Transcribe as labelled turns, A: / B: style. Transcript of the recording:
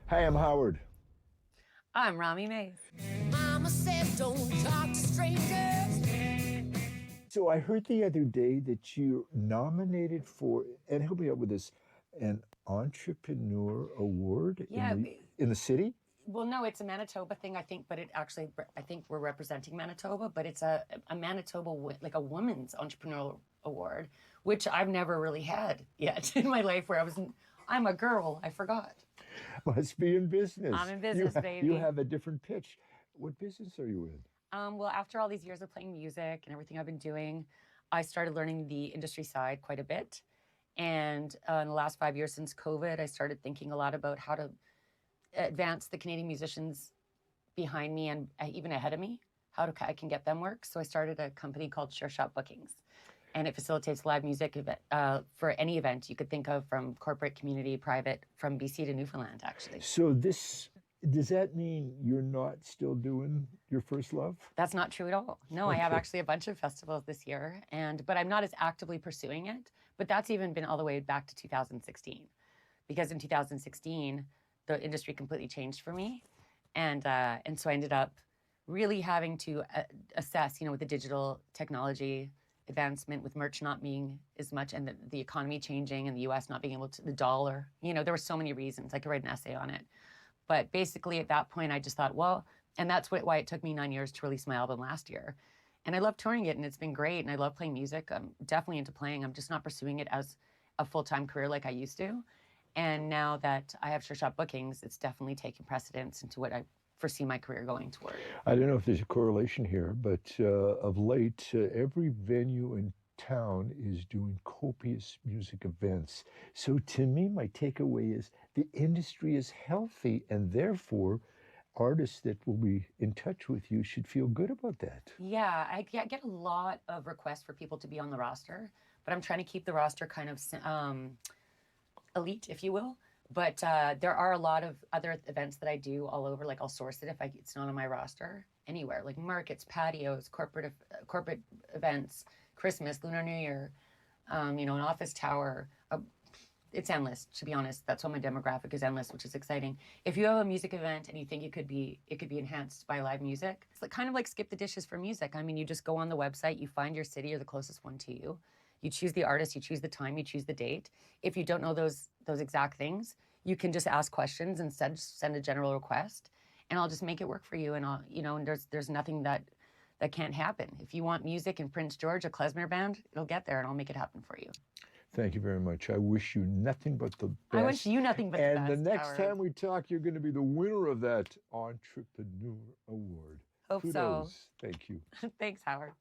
A: Hi, I'm Howard.
B: I'm Romi Mayes.
C: Mama said don't talk to strangers.
A: So I heard the other day that you're nominated for, and help me out with this, an entrepreneur award
B: Yeah.
A: in the city.
B: Well, no, it's a Manitoba thing, I think, but I think we're representing Manitoba, but it's a Manitoba, like a woman's entrepreneurial award, which I've never really had yet in my life where I'm a girl, I forgot.
A: Must be in business.
B: I'm in business, baby.
A: You have a different pitch. What business are you in?
B: Well, after all these years of playing music and everything I've been doing, I started learning the industry side quite a bit. And in the last 5 years since COVID, I started thinking a lot about how to advance the Canadian musicians behind me and even ahead of me, I can get them work. So I started a company called Sure Shot Bookings, and it facilitates live music for any event you could think of, from corporate, community, private, from BC to Newfoundland, actually.
A: So does that mean you're not still doing your first love?
B: That's not true at all. No,
A: Okay.
B: I have actually a bunch of festivals this year, but I'm not as actively pursuing it. But that's even been all the way back to 2016, because in 2016, the industry completely changed for me. And so I ended up really having to assess, with the digital technology advancement, with merch not being as much, and the economy changing, and the US not being able to, the dollar, there were so many reasons. I could write an essay on it. But basically at that point, I just thought, well, and that's why it took me 9 years to release my album last year. And I love touring it, and it's been great, and I love playing music. I'm definitely into playing. I'm just not pursuing it as a full-time career like I used to. And now that I have Sure Shot Bookings, it's definitely taken precedence into what I foresee my career going toward.
A: I don't know if there's a correlation here, but of late, every venue in town is doing copious music events. So to me, my takeaway is the industry is healthy, and therefore artists that will be in touch with you should feel good about that.
B: Yeah, I get a lot of requests for people to be on the roster, but I'm trying to keep the roster kind of elite, if you will. But there are a lot of other events that I do all over. Like, I'll source it if it's not on my roster anywhere, like markets, patios, corporate events, Christmas, Lunar New Year, an office tower. It's endless, to be honest. That's why my demographic is endless, which is exciting. If you have a music event and you think it could be enhanced by live music, it's kind of like skip the dishes for music. I mean, you just go on the website, you find your city or the closest one to you. You choose the artist, you choose the time, you choose the date. If you don't know those exact things, you can just ask questions and send a general request, and I'll just make it work for you. And and there's nothing that can't happen. If you want music in Prince George, a klezmer band, it'll get there, and I'll make it happen for you.
A: Thank you very much. I wish you nothing but the best.
B: I wish you nothing but the best.
A: And the next
B: Howard.
A: time we talk, you're going to be the winner of that Entrepreneur Award.
B: Hope
A: Kudos.
B: so.
A: Thank you.
B: Thanks, Howard.